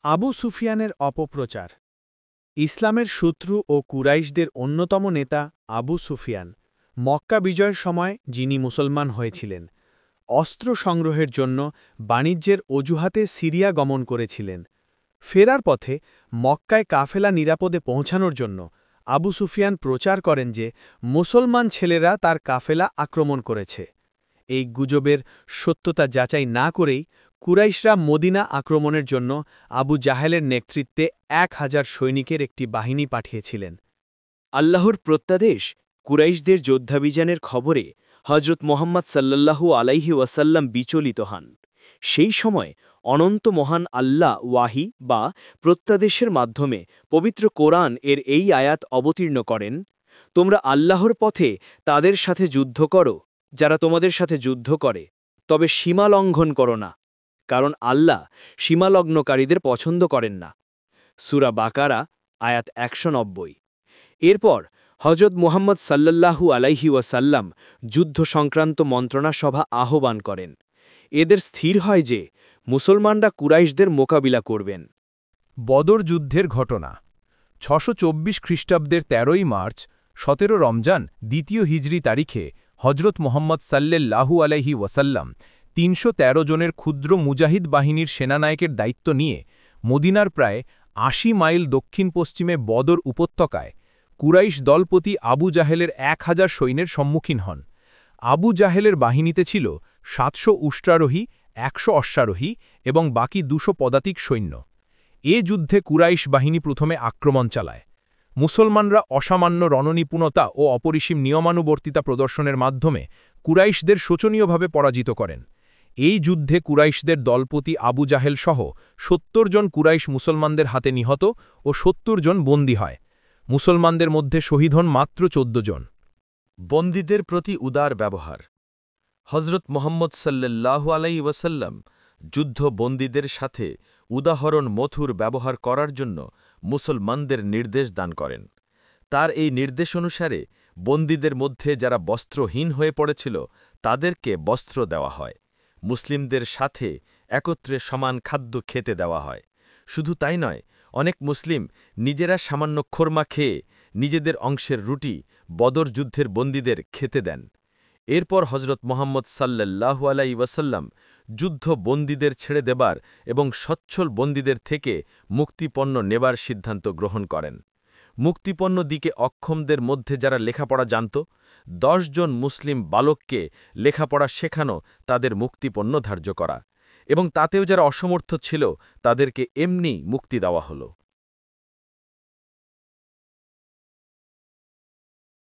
আবু সুফিয়ানের অপপ্রচার। ইসলামের শত্রু ও কুরাইশদের অন্যতম নেতা আবু সুফিয়ান মক্কা বিজয়ের সময় যিনি মুসলমান হয়েছিলেন, অস্ত্র সংগ্রহের জন্য বাণিজ্যের অজুহাতে সিরিয়া গমন করেছিলেন। ফেরার পথে মক্কায় কাফেলা নিরাপদে পৌঁছানোর জন্য আবু সুফিয়ান প্রচার করেন যে মুসলমান ছেলেরা তার কাফেলা আক্রমণ করেছে। এই গুজবের সত্যতা যাচাই না করেই কুরাইশরা মদিনা আক্রমণের জন্য আবু জাহেলের নেতৃত্বে ১,০০০ সৈনিকের একটি বাহিনী পাঠিয়েছিলেন। আল্লাহর প্রত্যাদেশ কুরাইশদের যোদ্ধাভিযানের খবরে হজরত মোহাম্মদ সাল্লাল্লাহু আলাইহি ওয়াসাল্লাম বিচলিত হন। সেই সময় অনন্ত মহান আল্লাহ ওয়াহি বা প্রত্যাদেশের মাধ্যমে পবিত্র কোরআন এর এই আয়াত অবতীর্ণ করেন, তোমরা আল্লাহর পথে তাদের সাথে যুদ্ধ করো যারা তোমাদের সাথে যুদ্ধ করে, তবে সীমা লঙ্ঘন করো না, কারণ আল্লাহ সীমালগ্নকারীদের পছন্দ করেন না। সূরা বাকারা আয়াত ১৯০। এরপর হজরত মুহাম্মদ সাল্লাল্লাহু আলাইহি ওয়াসাল্লাম যুদ্ধ সংক্রান্ত মন্ত্রণা সভা আহ্বান করেন। এদের স্থির হয় যে মুসলমানরা কুরাইশদের মোকাবিলা করবেন। বদর যুদ্ধের ঘটনা ৬২৪ খ্রিস্টাব্দের ১৩ই মার্চ ১৭ রমজান দ্বিতীয় হিজরি তারিখে হজরত মোহাম্মদ সাল্লাল্লাহু আলাইহি ওয়াসাল্লাম ৩১৩ জনের ক্ষুদ্র মুজাহিদ বাহিনীর সেনানায়কের দায়িত্ব নিয়ে মদিনার প্রায় ৮০ মাইল দক্ষিণ পশ্চিমে বদর উপত্যকায় কুরাইশ দলপতি আবু জাহেলের ১,০০০ সৈন্যের সম্মুখীন হন। আবু জাহেলের বাহিনীতে ছিল ৭০০ উষ্ট্রারোহী, ১০০ অশ্বারোহী এবং বাকি ২০০ পদাতিক সৈন্য। এ যুদ্ধে কুরাইশ বাহিনী প্রথমে আক্রমণ চালায়। মুসলমানরা অসামান্য রণনিপুণতা ও অপরিসীম নিয়মানুবর্তিতা প্রদর্শনের মাধ্যমে কুরাইশদের শোচনীয়ভাবে পরাজিত করেন। এই যুদ্ধে কুরাইশদের দলপতি আবু জাহেল সহ ৭০ জন কুরাইশ মুসলমানদের হাতে নিহত ও ৭০ জন বন্দী হয়। মুসলমানদের মধ্যে শহীদ হন মাত্র ১৪ জন। বন্দীদের প্রতি উদার ব্যবহার। হজরত মোহাম্মদ সাল্লাল্লাহু আলাইহি ওয়াসাল্লাম যুদ্ধ বন্দীদের সাথে উদাহরণ মথুর ব্যবহার করার জন্য মুসলমানদের নির্দেশ দান করেন। তার এই নির্দেশ অনুসারে বন্দীদের মধ্যে যারা বস্ত্রহীন হয়ে পড়েছিল তাদেরকে বস্ত্র দেওয়া হয়। মুসলিমদের সাথে একত্রে সমান খাদ্য খেতে দেওয়া হয়। শুধু তাই নয়, অনেক মুসলিম নিজেরা সামান্য খোরমা খেয়ে নিজেদের অংশের রুটি বদর যুদ্ধের বন্দীদের খেতে দেন। এরপর হজরত মোহাম্মদ সাল্লাল্লাহু আলাইহি ওয়াসাল্লাম যুদ্ধ বন্দীদের ছেড়ে দেবার এবং সচ্ছল বন্দীদের থেকে মুক্তিপণ্য নেবার সিদ্ধান্ত গ্রহণ করেন। মুক্তিপণ্য দিকে অক্ষমদের মধ্যে যারা লেখাপড়া জানত, ১০ জন মুসলিম বালককে লেখাপড়া শেখানো তাদের মুক্তিপণ্য ধার্য করা, এবং তাতেও যারা অসমর্থ ছিল তাদেরকে এমনি মুক্তি দেওয়া হল।